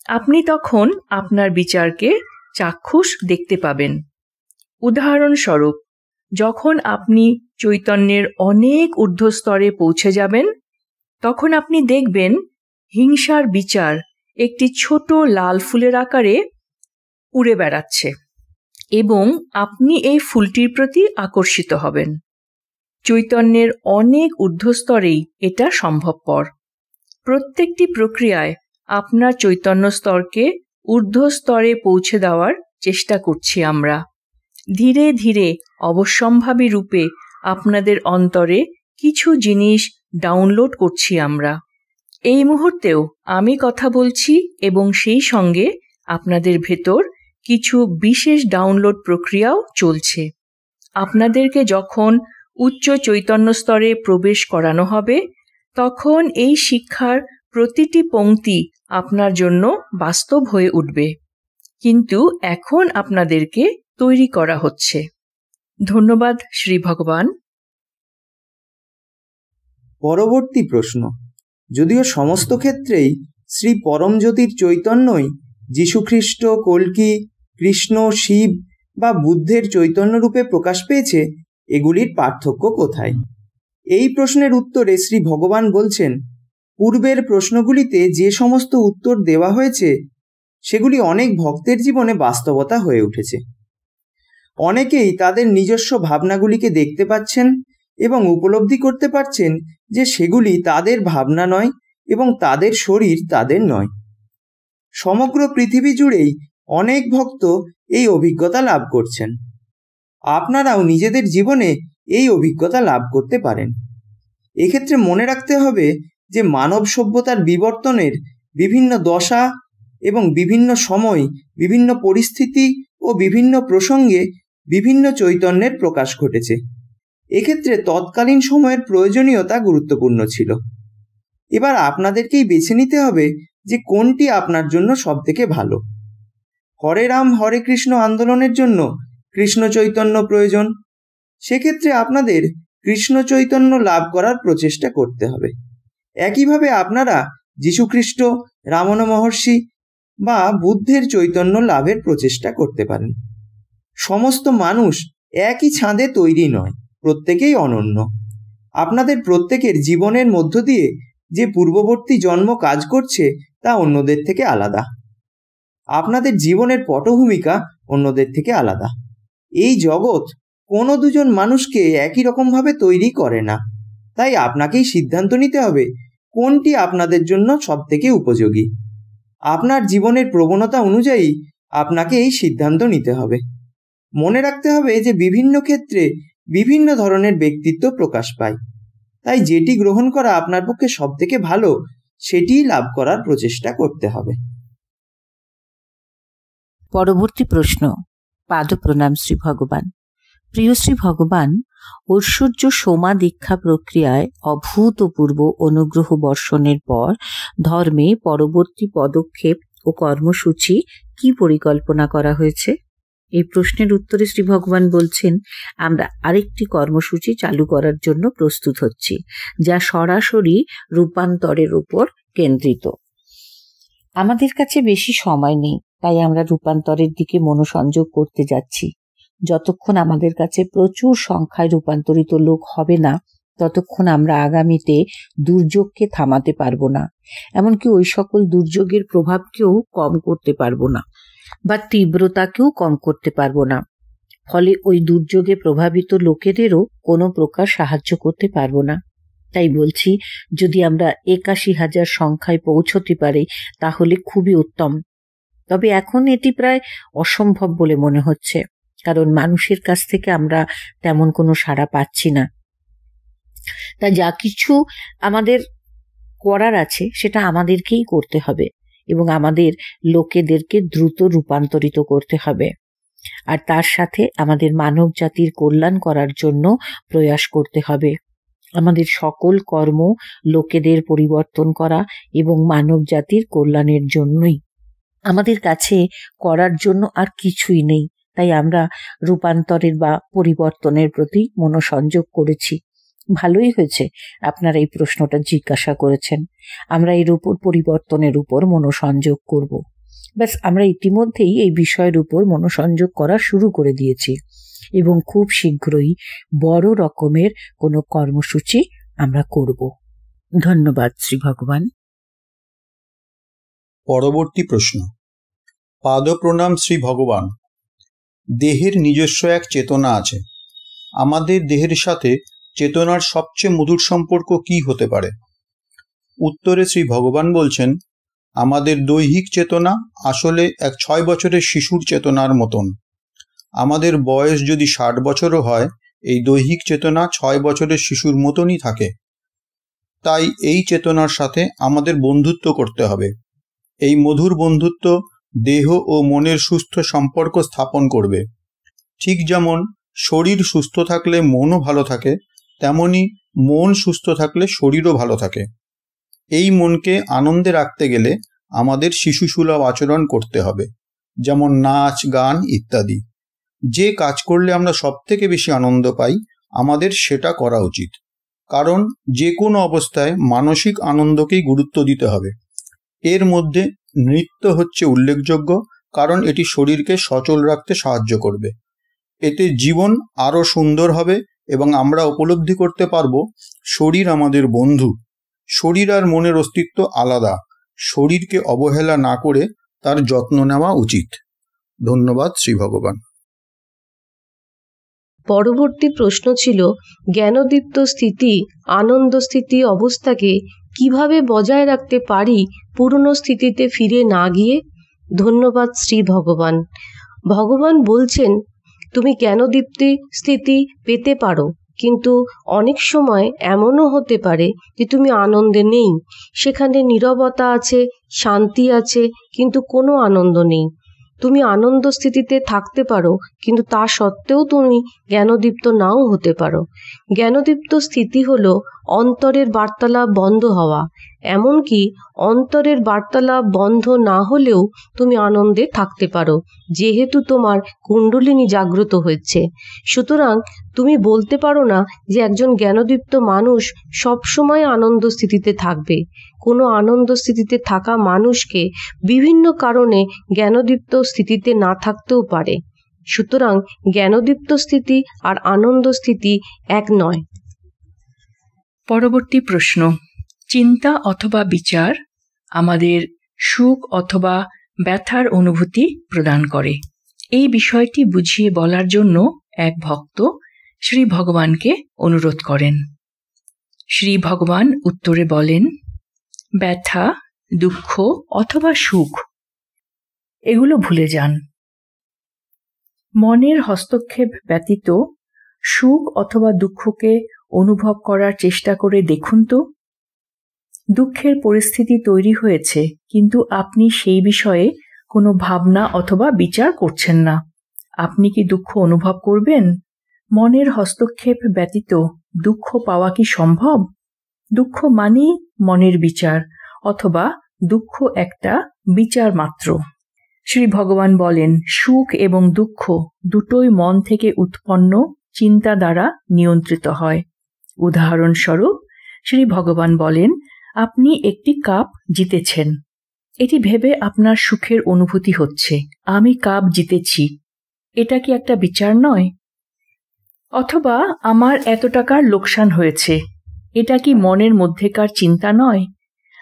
আপনি তখন আপনার বিচারকে চাক্ষুষ দেখতে পাবেন। উদাহরণস্বরূপ, যখন আপনি চৈতন্যের অনেক ঊর্ধ্বস্তরে পৌঁছে যাবেন, তখন আপনি দেখবেন হিংসার বিচার একটি ছোট লাল ফুলের আকারে উড়ে বেড়াচ্ছে, এবং আপনি এই ফুলটির প্রতি আকর্ষিত হবেন। চৈতন্যের অনেক ঊর্ধ্বস্তরেই এটা সম্ভবপর। প্রত্যেকটি প্রক্রিয়ায় আপনার চৈতন্য স্তরকে ঊর্ধ্বস্তরে পৌঁছে দেওয়ার চেষ্টা করছি আমরা। ধীরে ধীরে অবশ্যম্ভাবী রূপে আপনাদের অন্তরে কিছু জিনিস ডাউনলোড করছি আমরা। এই মুহূর্তেও আমি কথা বলছি এবং সেই সঙ্গে আপনাদের ভেতর কিছু বিশেষ ডাউনলোড প্রক্রিয়াও চলছে। আপনাদেরকে যখন উচ্চ চৈতন্য স্তরে প্রবেশ করানো হবে, তখন এই শিক্ষার প্রতিটি পংক্তি আপনার জন্য বাস্তব হয়ে উঠবে, কিন্তু এখন আপনাদেরকে তৈরি করা হচ্ছে। ধন্যবাদ শ্রী ভগবান। পরবর্তী প্রশ্ন। যদিও সমস্ত ক্ষেত্রেই শ্রী পরমজ্যোতির চৈতন্যই যীশুখ্রিস্ট, কল্কি, কৃষ্ণ, শিব বা বুদ্ধের চৈতন্যরূপে প্রকাশ পেয়েছে, এগুলির পার্থক্য কোথায়? এই প্রশ্নের উত্তরে শ্রী ভগবান বলছেন, পূর্বের প্রশ্নগুলিতে যে সমস্ত উত্তর দেওয়া হয়েছে সেগুলি অনেক ভক্তের জীবনে বাস্তবতা হয়ে উঠেছে। অনেকেই তাদের নিজস্ব ভাবনাগুলিকে দেখতে পাচ্ছেন এবং উপলব্ধি করতে পারছেন যে সেগুলি তাদের ভাবনা নয় এবং তাদের শরীর তাদের নয়। সমগ্র পৃথিবী জুড়েই অনেক ভক্ত এই অভিজ্ঞতা লাভ করছেন। আপনারাও নিজেদের জীবনে এই অভিজ্ঞতা লাভ করতে পারেন। এক্ষেত্রে মনে রাখতে হবে যে মানব সভ্যতার বিবর্তনের বিভিন্ন দশা এবং বিভিন্ন সময়, বিভিন্ন পরিস্থিতি ও বিভিন্ন প্রসঙ্গে বিভিন্ন চৈতন্যের প্রকাশ ঘটেছে। এক্ষেত্রে তৎকালীন সময়ের প্রয়োজনীয়তা গুরুত্বপূর্ণ ছিল। এবার আপনাদেরকেই বেছে নিতে হবে যে কোনটি আপনার জন্য সবথেকে ভালো। হরে রাম হরে কৃষ্ণ আন্দোলনের জন্য কৃষ্ণ চৈতন্য প্রয়োজন। সেক্ষেত্রে আপনাদের কৃষ্ণ চৈতন্য লাভ করার প্রচেষ্টা করতে হবে। একইভাবে আপনারা যীশুখ্রিস্ট, রামণ মহর্ষি বা বুদ্ধের চৈতন্য লাভের প্রচেষ্টা করতে পারেন। সমস্ত মানুষ একই ছাদে তৈরি নয়, প্রত্যেকেই অনন্য। আপনাদের প্রত্যেকের জীবনের মধ্য দিয়ে যে পূর্ববর্তী জন্ম কাজ করছে তা অন্যদের থেকে আলাদা। আপনাদের জীবনের পটভূমিকা অন্যদের থেকে আলাদা। এই জগৎ কোনো দুজন মানুষকে একই রকমভাবে তৈরি করে না। তাই আপনাকেই সিদ্ধান্ত নিতে হবে কোনটি আপনাদের জন্য সবথেকে উপযোগী। আপনার জীবনের প্রবণতা অনুযায়ী আপনাকে এই সিদ্ধান্ত নিতে হবে। মনে রাখতে হবে যে বিভিন্ন ক্ষেত্রে বিভিন্ন ধরনের ব্যক্তিত্ব প্রকাশ পায়। তাই যেটি গ্রহণ করা আপনার পক্ষে সবথেকে ভালো সেটিই লাভ করার প্রচেষ্টা করতে হবে। পরবর্তী প্রশ্ন। পাদ প্রণাম শ্রী ভগবান। প্রিয় শ্রী ভগবান, ঐশ্বর্য সোমা দীক্ষা প্রক্রিয়ায় অভূতপূর্ব অনুগ্রহ বর্ষণের পর ধর্মে পরবর্তী পদক্ষেপ ও কর্মসূচি কি পরিকল্পনা করা হয়েছে? এই প্রশ্নের উত্তরে শ্রী ভগবান বলছেন, আমরা আরেকটি কর্মসূচি চালু করার জন্য প্রস্তুত হচ্ছি, যা সরাসরি রূপান্তরের উপর কেন্দ্রিত। আমাদের কাছে বেশি সময় নেই, তাই আমরা রূপান্তরের দিকে মনোসংযোগ করতে যাচ্ছি। যতক্ষণ আমাদের কাছে প্রচুর সংখ্যায় রূপান্তরিত লোক হবে না, ততক্ষণ আমরা আগামীতে দুর্যোগকে থামাতে পারবো না, এমনকি ওই সকল দুর্যোগের প্রভাবকেও কম করতে পারবো না বা তীব্রতাকেও কম করতে পারবো না। ফলে ওই দুর্যোগে প্রভাবিত লোকেদেরও কোনো প্রকার সাহায্য করতে পারবো না। তাই বলছি, যদি আমরা ৮১,০০০ সংখ্যায় পৌঁছতে পারি তাহলে খুবই উত্তম। তবে এখন এটি প্রায় অসম্ভব বলে মনে হচ্ছে, কারণ মানুষের কাছ থেকে আমরা তেমন কোনো সাড়া পাচ্ছি না। তা যা কিছু আমাদের করার আছে সেটা আমাদেরকেই করতে হবে এবং আমাদের লোকেদেরকে দ্রুত রূপান্তরিত করতে হবে। আর তার সাথে আমাদের মানব জাতির কল্যাণ করার জন্য প্রয়াস করতে হবে। আমাদের সকল কর্ম লোকেদের পরিবর্তন করা এবং মানব জাতির কল্যাণের জন্যই। আমাদের কাছে করার জন্য আর কিছুই নেই, তাই আমরা রূপান্তরের বা পরিবর্তনের প্রতি মনোসংযোগ করেছি। ভালোই হয়েছে আপনারা এই প্রশ্নটা জিজ্ঞাসা করেছেন। আমরা এর উপর পরিবর্তনের উপর মনোসংযোগ করব। ব্যাস, আমরা ইতিমধ্যেই এই বিষয়ের উপর মনোসংযোগ করা শুরু করে দিয়েছি এবং খুব শীঘ্রই বড় রকমের কোনো কর্মসূচি আমরা করব। ধন্যবাদ শ্রী ভগবান। পরবর্তী প্রশ্ন। পাদ প্রণাম শ্রী ভগবান। দেহের নিজস্ব এক চেতনা আছে। আমাদের দেহের সাথে চেতনার সবচেয়ে মধুর সম্পর্ক কি হতে পারে? উত্তরে শ্রী ভগবান বলছেন, আমাদের দৈহিক চেতনা আসলে এক ৬ বছরের শিশুর চেতনার মতন। আমাদের বয়স যদি ৬০ বছরও হয়, এই দৈহিক চেতনা ৬ বছরের শিশুর মতনই থাকে। তাই এই চেতনার সাথে আমাদের বন্ধুত্ব করতে হবে। এই মধুর বন্ধুত্ব দেহ ও মনের সুস্থ সম্পর্ক স্থাপন করবে। ঠিক যেমন শরীর সুস্থ থাকলে মনও ভালো থাকে, তেমনি মন সুস্থ থাকলে শরীরও ভালো থাকে। এই মনকে আনন্দে রাখতে গেলে আমাদের শিশুসুলভ আচরণ করতে হবে, যেমন নাচ, গান ইত্যাদি। যে কাজ করলে আমরা সবথেকে বেশি আনন্দ পাই, আমাদের সেটা করা উচিত। কারণ যে কোনো অবস্থায় মানসিক আনন্দকেই গুরুত্ব দিতে হবে। এর মধ্যে নৃত্য হচ্ছে উল্লেখযোগ্য, কারণ এটি শরীরকে সচল রাখতে সাহায্য করবে। এতে জীবন আরও সুন্দর হবে এবং আমরা উপলব্ধি করতে পারব শরীর আমাদের বন্ধু। শরীর আর মনের অস্তিত্ব আলাদা। শরীরকে অবহেলা না করে তার যত্ন নেওয়া উচিত। ধন্যবাদ শ্রী ভগবান। পরবর্তী প্রশ্ন ছিল, জ্ঞানদীপ্ত স্থিতি, আনন্দ স্থিতি অবস্থাকে কিভাবে বজায় রাখতে পারি পুরনো স্থিতিতে ফিরে না গিয়ে? ধন্যবাদ শ্রী ভগবান। ভগবান বলছেন, তুমি জ্ঞানদীপ্তি স্থিতি পেতে পারো, কিন্তু অনেক সময় এমনও হতে পারে যে তুমি আনন্দে নেই। সেখানে নীরবতা আছে, শান্তি আছে, কিন্তু কোনো আনন্দ নেই। তুমি আনন্দ স্থিতিতে থাকতে পারো, কিন্তু তা সত্ত্বেও তুমি জ্ঞানদীপ্ত নাও হতে পারো। জ্ঞানদীপ্ত স্থিতি হলো অন্তরের বার্তালাপ বন্ধ হওয়া, এমনকি অন্তরের বার্তালাপ বন্ধ না হলেও তুমি আনন্দে থাকতে পারো, যেহেতু তোমার কুণ্ডলিনী জাগ্রত হয়েছে। সুতরাং তুমি বলতে পারো না যে একজন জ্ঞানদীপ্ত মানুষ সবসময় আনন্দ স্থিতিতে থাকবে। কোনো আনন্দ স্থিতিতে থাকা মানুষকে বিভিন্ন কারণে জ্ঞানদীপ্ত স্থিতিতে না থাকতেও পারে। সুতরাং জ্ঞানদীপ্ত স্থিতি আর আনন্দ স্থিতি এক নয়। পরবর্তী প্রশ্ন, চিন্তা অথবা বিচার আমাদের সুখ অথবা ব্যথার অনুভূতি প্রদান করে। এই বিষয়টি বুঝিয়ে বলার জন্য এক ভক্ত শ্রী ভগবানকে অনুরোধ করেন। শ্রী ভগবান উত্তরে বলেন, ব্যথা, দুঃখ অথবা সুখ এগুলো ভুলে যান। মনের হস্তক্ষেপ ব্যতীত সুখ অথবা দুঃখকে অনুভব করার চেষ্টা করে দেখুন তো। দুঃখের পরিস্থিতি তৈরি হয়েছে, কিন্তু আপনি সেই বিষয়ে কোনো ভাবনা অথবা বিচার করছেন না। আপনি কি দুঃখ অনুভব করবেন? মনের হস্তক্ষেপ ব্যতীত দুঃখ পাওয়া কি সম্ভব? দুঃখ মানেই মনের বিচার, অথবা দুঃখ একটা বিচার মাত্র। শ্রী ভগবান বলেন, সুখ এবং দুঃখ দুটোই মন থেকে উৎপন্ন চিন্তা দ্বারা নিয়ন্ত্রিত হয়। উদাহরণস্বরূপ শ্রী ভগবান বলেন, আপনি একটি কাপ জিতেছেন। এটি ভেবে আপনার সুখের অনুভূতি হচ্ছে, আমি কাপ জিতেছি। এটা কি একটা বিচার নয়? অথবা আমার এত টাকার লোকসান হয়েছে, এটা কি মনের মধ্যেকার চিন্তা নয়?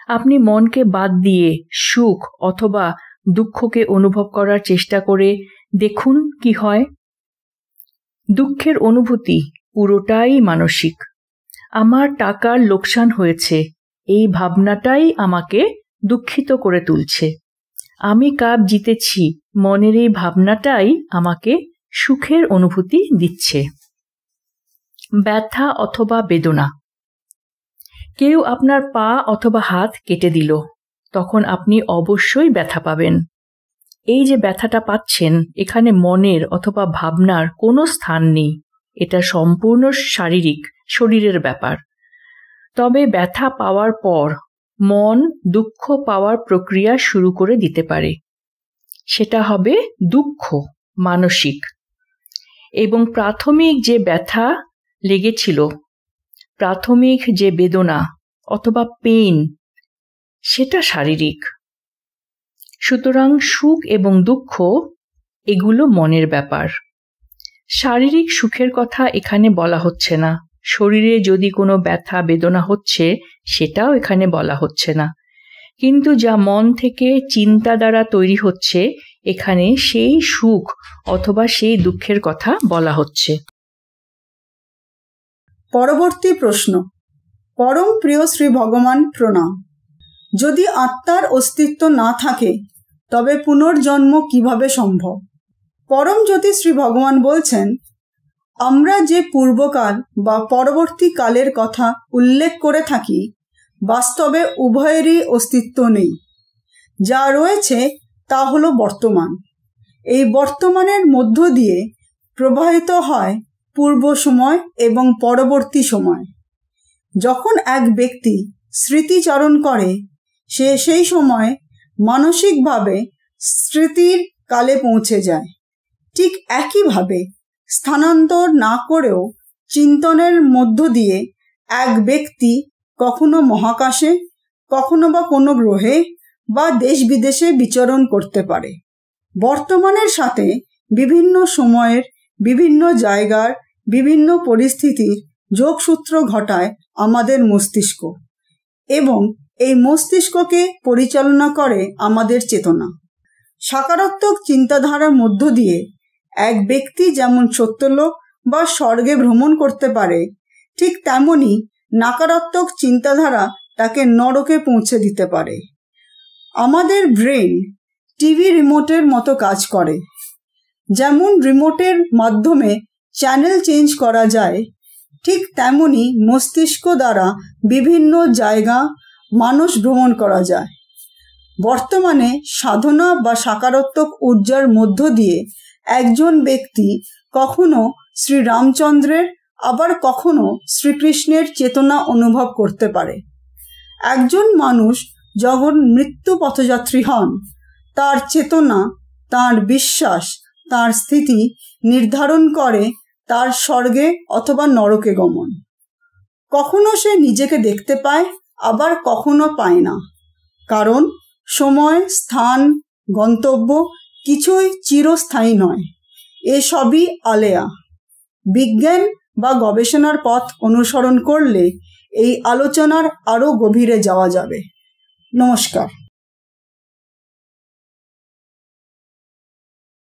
আপনি মনকে বাদ দিয়ে সুখ অথবা দুঃখকে অনুভব করার চেষ্টা করে দেখুন কি হয়। দুঃখের অনুভূতি পুরোটাই মানসিক। আমার টাকার লোকসান হয়েছে, এই ভাবনাটাই আমাকে দুঃখিত করে তুলছে। আমি কাপ জিতেছি, মনের এই ভাবনাটাই আমাকে সুখের অনুভূতি দিচ্ছে। ব্যথা অথবা বেদনা, কেউ আপনার পা অথবা হাত কেটে দিল, তখন আপনি অবশ্যই ব্যথা পাবেন। এই যে ব্যথাটা পাচ্ছেন, এখানে মনের অথবা ভাবনার কোনো স্থান নেই। এটা সম্পূর্ণ শারীরিক, শরীরের ব্যাপার। তবে ব্যথা পাওয়ার পর মন দুঃখ পাওয়ার প্রক্রিয়া শুরু করে দিতে পারে। সেটা হবে দুঃখ মানসিক, এবং প্রাথমিক যে ব্যথা লেগেছিল, প্রাথমিক যে বেদনা অথবা পেইন, সেটা শারীরিক। সুতরাং সুখ এবং দুঃখ এগুলো মনের ব্যাপার। শারীরিক সুখের কথা এখানে বলা হচ্ছে না। শরীরে যদি কোনো ব্যথা বেদনা হচ্ছে, সেটাও এখানে বলা হচ্ছে না। কিন্তু যা মন থেকে চিন্তা দ্বারা তৈরি হচ্ছে, এখানে সেই সুখ অথবা সেই দুঃখের কথা বলা হচ্ছে। পরবর্তী প্রশ্ন, পরম প্রিয় শ্রী ভগবান প্রণাম। যদি আত্মার অস্তিত্ব না থাকে, তবে পুনর্জন্ম কিভাবে সম্ভব? পরম জ্যোতি শ্রী ভগবান বলছেন, আমরা যে পূর্বকাল বা পরবর্তী কালের কথা উল্লেখ করে থাকি, বাস্তবে উভয়েরই অস্তিত্ব নেই। যা রয়েছে তা হলো বর্তমান। এই বর্তমানের মধ্য দিয়ে প্রবাহিত হয় পূর্ব সময় এবং পরবর্তী সময়। যখন এক ব্যক্তি স্মৃতিচারণ করে, সে সেই সময় মানসিকভাবে স্মৃতির কালে পৌঁছে যায়। ঠিক একইভাবে স্থানান্তর না করেও চিন্তনের মধ্য দিয়ে এক ব্যক্তি কখনো মহাকাশে, কখনো বা কোনো গ্রহে বা দেশ বিদেশে বিচরণ করতে পারে। বর্তমানের সাথে বিভিন্ন সময়ের, বিভিন্ন জায়গার, বিভিন্ন পরিস্থিতির যোগসূত্র ঘটায় আমাদের মস্তিষ্ক, এবং এই মস্তিষ্ককে পরিচালনা করে আমাদের চেতনা। সকারাত্মক চিন্তাধারার মধ্য দিয়ে এক ব্যক্তি যেমন সত্যলোক বা স্বর্গে ভ্রমণ করতে পারে, ঠিক তেমনি নকারাত্মক চিন্তাধারা তাকে নরকে পৌঁছে দিতে পারে। আমাদের ব্রেন টিভি রিমোটের মতো কাজ করে। যেমন রিমোটের মাধ্যমে চ্যানেল চেঞ্জ করা যায়, ঠিক তেমনি মস্তিষ্ক দ্বারা বিভিন্ন জায়গা, মানুষ ভ্রমণ করা যায়। বর্তমানে সাধনা বা সকারাত্মক ঊর্জার মধ্য দিয়ে একজন ব্যক্তি কখনো শ্রী রামচন্দ্রের, আবার কখনো শ্রীকৃষ্ণের চেতনা অনুভব করতে পারে। একজন মানুষ যখন মৃত্যু পথযাত্রী হন, তার চেতনা, তার বিশ্বাস, তার স্থিতি নির্ধারণ করে তার স্বর্গে অথবা নরকে গমন। কখনো সে নিজেকে দেখতে পায়, আবার কখনো পায় না, কারণ সময়, স্থান, গন্তব্য কিছুই চিরস্থায়ী নয়। এসবই আলেয়া। বিজ্ঞান বা গবেষণার পথ অনুসরণ করলে এই আলোচনার আরও গভীরে যাওয়া যাবে। নমস্কার।